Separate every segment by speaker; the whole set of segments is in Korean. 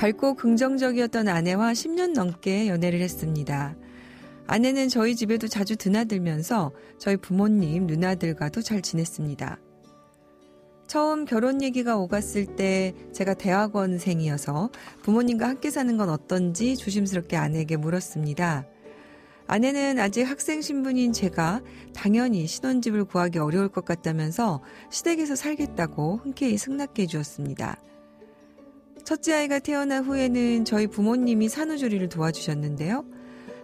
Speaker 1: 밝고 긍정적이었던 아내와 10년 넘게 연애를 했습니다. 아내는 저희 집에도 자주 드나들면서 저희 부모님, 누나들과도 잘 지냈습니다. 처음 결혼 얘기가 오갔을 때 제가 대학원생이어서 부모님과 함께 사는 건 어떤지 조심스럽게 아내에게 물었습니다. 아내는 아직 학생 신분인 제가 당연히 신혼집을 구하기 어려울 것 같다면서 시댁에서 살겠다고 흔쾌히 승낙해 주었습니다. 첫째 아이가 태어난 후에는 저희 부모님이 산후조리를 도와주셨는데요.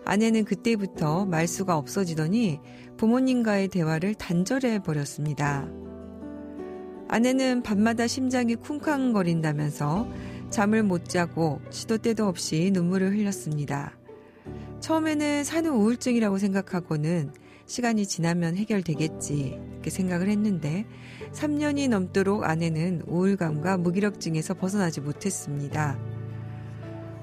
Speaker 1: 아내는 그때부터 말수가 없어지더니 부모님과의 대화를 단절해 버렸습니다. 아내는 밤마다 심장이 쿵쾅거린다면서 잠을 못 자고 시도 때도 없이 눈물을 흘렸습니다. 처음에는 산후 우울증이라고 생각하고는 시간이 지나면 해결되겠지 이렇게 생각을 했는데 3년이 넘도록 아내는 우울감과 무기력증에서 벗어나지 못했습니다.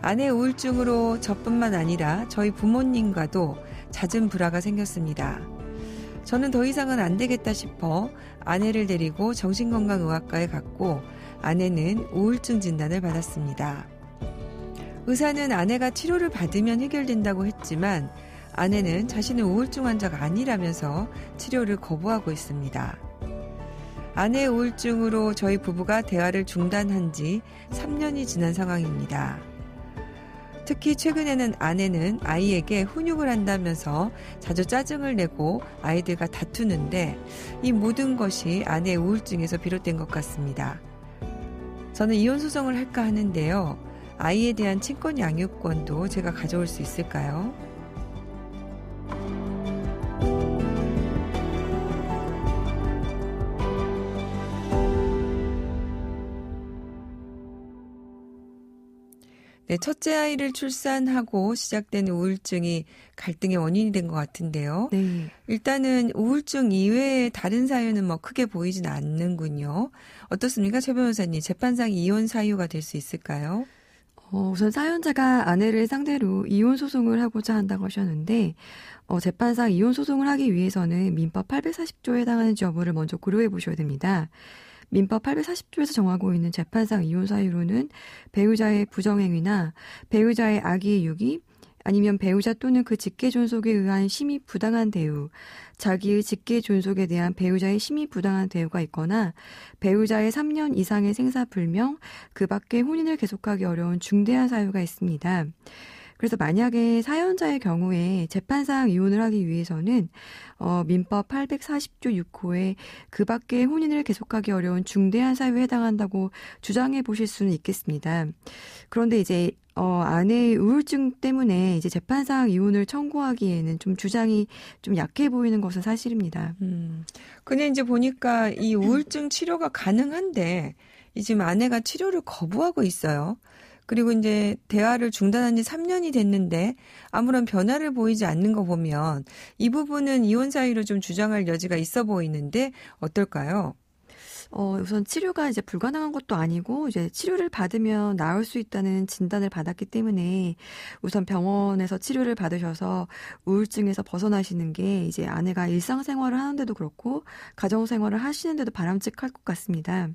Speaker 1: 아내 우울증으로 저뿐만 아니라 저희 부모님과도 잦은 불화가 생겼습니다. 저는 더 이상은 안 되겠다 싶어 아내를 데리고 정신건강의학과에 갔고 아내는 우울증 진단을 받았습니다. 의사는 아내가 치료를 받으면 해결된다고 했지만 아내는 자신은 우울증 환자가 아니라면서 치료를 거부하고 있습니다. 아내의 우울증으로 저희 부부가 대화를 중단한 지 3년이 지난 상황입니다. 특히 최근에는 아내는 아이에게 훈육을 한다면서 자주 짜증을 내고 아이들과 다투는데 이 모든 것이 아내의 우울증에서 비롯된 것 같습니다. 저는 이혼 소송을 할까 하는데요. 아이에 대한 친권 양육권도 제가 가져올 수 있을까요? 네, 첫째 아이를 출산하고 시작된 우울증이 갈등의 원인이 된 것 같은데요.
Speaker 2: 네.
Speaker 1: 일단은 우울증 이외에 다른 사유는 뭐 크게 보이진 않는군요. 어떻습니까? 최 변호사님, 재판상 이혼 사유가 될 수 있을까요?
Speaker 2: 우선 사연자가 아내를 상대로 이혼 소송을 하고자 한다고 하셨는데 재판상 이혼 소송을 하기 위해서는 민법 840조에 해당하는지 여부를 먼저 고려해 보셔야 됩니다. 민법 840조에서 정하고 있는 재판상 이혼 사유로는 배우자의 부정행위나 배우자의 악의 유기 아니면 배우자 또는 그 직계 존속에 의한 심히 부당한 대우, 자기의 직계 존속에 대한 배우자의 심히 부당한 대우가 있거나 배우자의 3년 이상의 생사불명, 그 밖에 혼인을 계속하기 어려운 중대한 사유가 있습니다. 그래서 만약에 사연자의 경우에 재판상 이혼을 하기 위해서는 민법 840조 6호에 그 밖에 혼인을 계속하기 어려운 중대한 사유에 해당한다고 주장해 보실 수는 있겠습니다. 그런데 이제 아내의 우울증 때문에 이제 재판상 이혼을 청구하기에는 좀 주장이 좀 약해 보이는 것은 사실입니다.
Speaker 1: 근데 이제 보니까 이 우울증 치료가 가능한데 지금 아내가 치료를 거부하고 있어요. 그리고 이제 대화를 중단한 지 3년이 됐는데 아무런 변화를 보이지 않는 거 보면 이 부분은 이혼 사유로 좀 주장할 여지가 있어 보이는데 어떨까요?
Speaker 2: 우선 치료가 이제 불가능한 것도 아니고 이제 치료를 받으면 나을 수 있다는 진단을 받았기 때문에 우선 병원에서 치료를 받으셔서 우울증에서 벗어나시는 게 이제 아내가 일상생활을 하는데도 그렇고 가정생활을 하시는데도 바람직할 것 같습니다.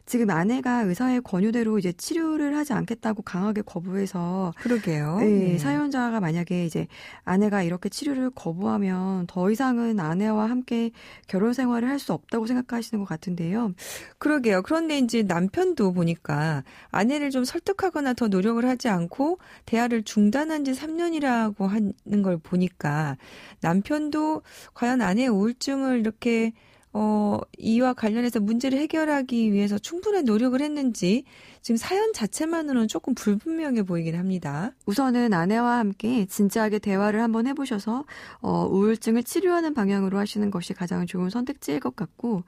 Speaker 2: 지금 아내가 의사의 권유대로 이제 치료를 하지 않겠다고 강하게 거부해서
Speaker 1: 그러게요.
Speaker 2: 네, 사연자가 만약에 이제 아내가 이렇게 치료를 거부하면 더 이상은 아내와 함께 결혼 생활을 할 수 없다고 생각하시는 것 같은데요.
Speaker 1: 그러게요. 그런데 이제 남편도 보니까 아내를 좀 설득하거나 더 노력을 하지 않고 대화를 중단한 지 3년이라고 하는 걸 보니까 남편도 과연 아내의 우울증을 이렇게 이와 관련해서 문제를 해결하기 위해서 충분한 노력을 했는지 지금 사연 자체만으로는 조금 불분명해 보이긴 합니다.
Speaker 2: 우선은 아내와 함께 진지하게 대화를 한번 해보셔서 우울증을 치료하는 방향으로 하시는 것이 가장 좋은 선택지일 것 같고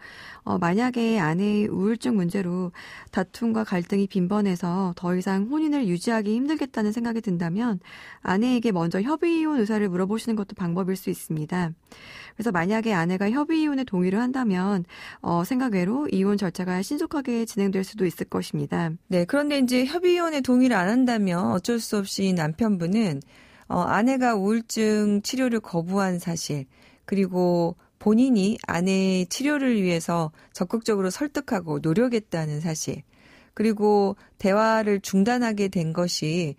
Speaker 2: 만약에 아내의 우울증 문제로 다툼과 갈등이 빈번해서 더 이상 혼인을 유지하기 힘들겠다는 생각이 든다면 아내에게 먼저 협의이혼 의사를 물어보시는 것도 방법일 수 있습니다. 그래서 만약에 아내가 협의이혼에 동의를 한다면 생각 외로 이혼 절차가 신속하게 진행될 수도 있을 것입니다.
Speaker 1: 네, 그런데 이제 협의위원회 동의를 안 한다면 어쩔 수 없이 남편분은 아내가 우울증 치료를 거부한 사실, 그리고 본인이 아내의 치료를 위해서 적극적으로 설득하고 노력했다는 사실, 그리고 대화를 중단하게 된 것이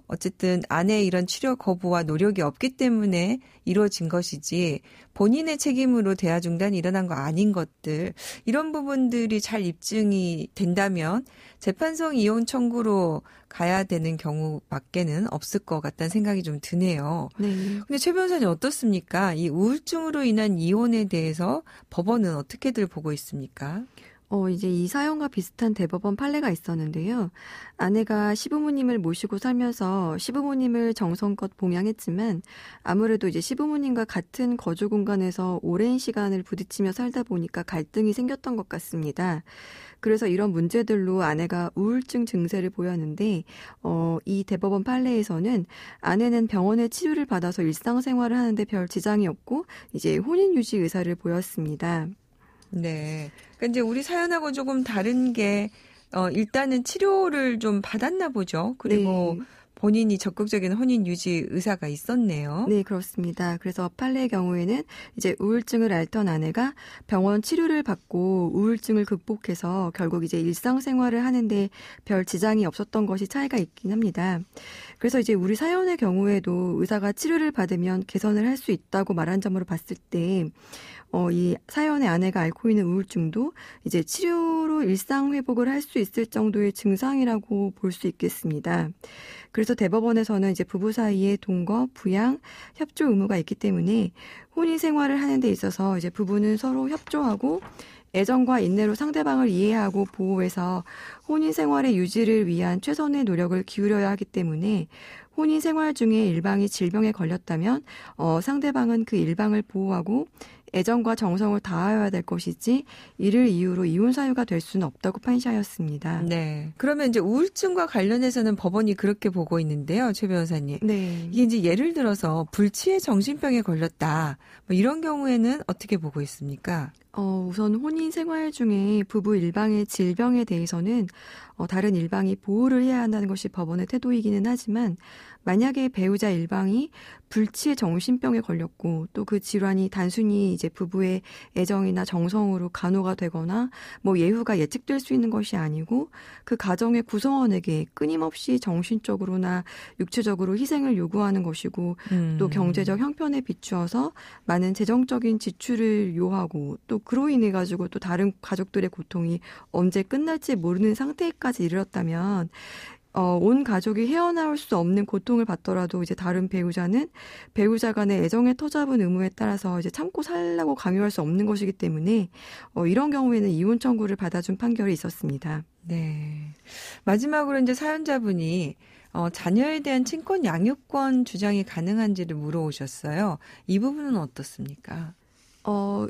Speaker 1: 어쨌든 아내의 이런 치료 거부와 노력이 없기 때문에 이루어진 것이지 본인의 책임으로 대화 중단이 일어난 거 아닌 것들, 이런 부분들이 잘 입증이 된다면 재판성 이혼 청구로 가야 되는 경우밖에는 없을 것 같다는 생각이 좀 드네요.
Speaker 2: 네.
Speaker 1: 근데 최 변호사님 어떻습니까? 이 우울증으로 인한 이혼에 대해서 법원은 어떻게들 보고 있습니까?
Speaker 2: 이제 이 사연과 비슷한 대법원 판례가 있었는데요. 아내가 시부모님을 모시고 살면서 시부모님을 정성껏 봉양했지만 아무래도 이제 시부모님과 같은 거주 공간에서 오랜 시간을 부딪히며 살다 보니까 갈등이 생겼던 것 같습니다. 그래서 이런 문제들로 아내가 우울증 증세를 보였는데 이 대법원 판례에서는 아내는 병원의 치료를 받아서 일상생활을 하는데 별 지장이 없고 이제 혼인 유지 의사를 보였습니다.
Speaker 1: 네. 그러니까 이제 우리 사연하고 조금 다른 게 일단은 치료를 좀 받았나 보죠. 그리고
Speaker 2: 네.
Speaker 1: 본인이 적극적인 혼인 유지 의사가 있었네요.
Speaker 2: 네, 그렇습니다. 그래서 판례의 경우에는 이제 우울증을 앓던 아내가 병원 치료를 받고 우울증을 극복해서 결국 이제 일상생활을 하는데 별 지장이 없었던 것이 차이가 있긴 합니다. 그래서 이제 우리 사연의 경우에도 의사가 치료를 받으면 개선을 할 수 있다고 말한 점으로 봤을 때 이 사연의 아내가 앓고 있는 우울증도 이제 치료로 일상 회복을 할 수 있을 정도의 증상이라고 볼 수 있겠습니다. 그래서 대법원에서는 이제 부부 사이에 동거, 부양, 협조 의무가 있기 때문에 혼인 생활을 하는 데 있어서 이제 부부는 서로 협조하고 애정과 인내로 상대방을 이해하고 보호해서 혼인 생활의 유지를 위한 최선의 노력을 기울여야 하기 때문에 혼인 생활 중에 일방이 질병에 걸렸다면 상대방은 그 일방을 보호하고 애정과 정성을 다하여야 될 것이지 이를 이유로 이혼 사유가 될 수는 없다고 판시하였습니다.
Speaker 1: 네. 그러면 이제 우울증과 관련해서는 법원이 그렇게 보고 있는데요, 최 변호사님.
Speaker 2: 네.
Speaker 1: 이게 이제 예를 들어서 불치의 정신병에 걸렸다. 뭐 이런 경우에는 어떻게 보고 있습니까?
Speaker 2: 우선 혼인 생활 중에 부부 일방의 질병에 대해서는 다른 일방이 보호를 해야 한다는 것이 법원의 태도이기는 하지만 만약에 배우자 일방이 불치의 정신병에 걸렸고 또 그 질환이 단순히 이제 부부의 애정이나 정성으로 간호가 되거나 뭐 예후가 예측될 수 있는 것이 아니고 그 가정의 구성원에게 끊임없이 정신적으로나 육체적으로 희생을 요구하는 것이고 또 경제적 형편에 비추어서 많은 재정적인 지출을 요하고 또 그로 인해 가지고 또 다른 가족들의 고통이 언제 끝날지 모르는 상태까지 이르렀다면 온 가족이 헤어나올 수 없는 고통을 받더라도 이제 다른 배우자는 배우자 간의 애정의 터잡은 의무에 따라서 이제 참고 살라고 강요할 수 없는 것이기 때문에 이런 경우에는 이혼 청구를 받아준 판결이 있었습니다.
Speaker 1: 네. 마지막으로 이제 사연자분이 자녀에 대한 친권 양육권 주장이 가능한지를 물어오셨어요. 이 부분은 어떻습니까?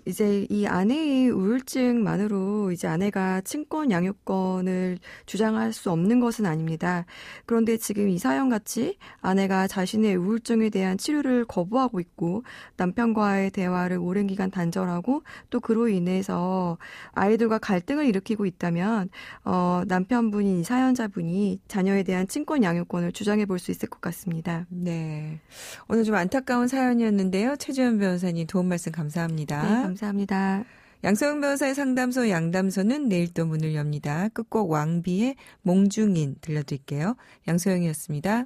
Speaker 2: 이제 이 아내의 우울증만으로 이제 아내가 친권 양육권을 주장할 수 없는 것은 아닙니다. 그런데 지금 이 사연같이 아내가 자신의 우울증에 대한 치료를 거부하고 있고 남편과의 대화를 오랜 기간 단절하고 또 그로 인해서 아이들과 갈등을 일으키고 있다면 남편분인 이 사연자분이 자녀에 대한 친권 양육권을 주장해 볼 수 있을 것 같습니다.
Speaker 1: 네. 오늘 좀 안타까운 사연이었는데요. 최지연 변호사님 도움 말씀 감사합니다.
Speaker 2: 네, 감사합니다.
Speaker 1: 양서영 변호사의 상담소 양담소는 내일 또 문을 엽니다. 끝곡 왕비의 몽중인 들려드릴게요. 양소영이었습니다.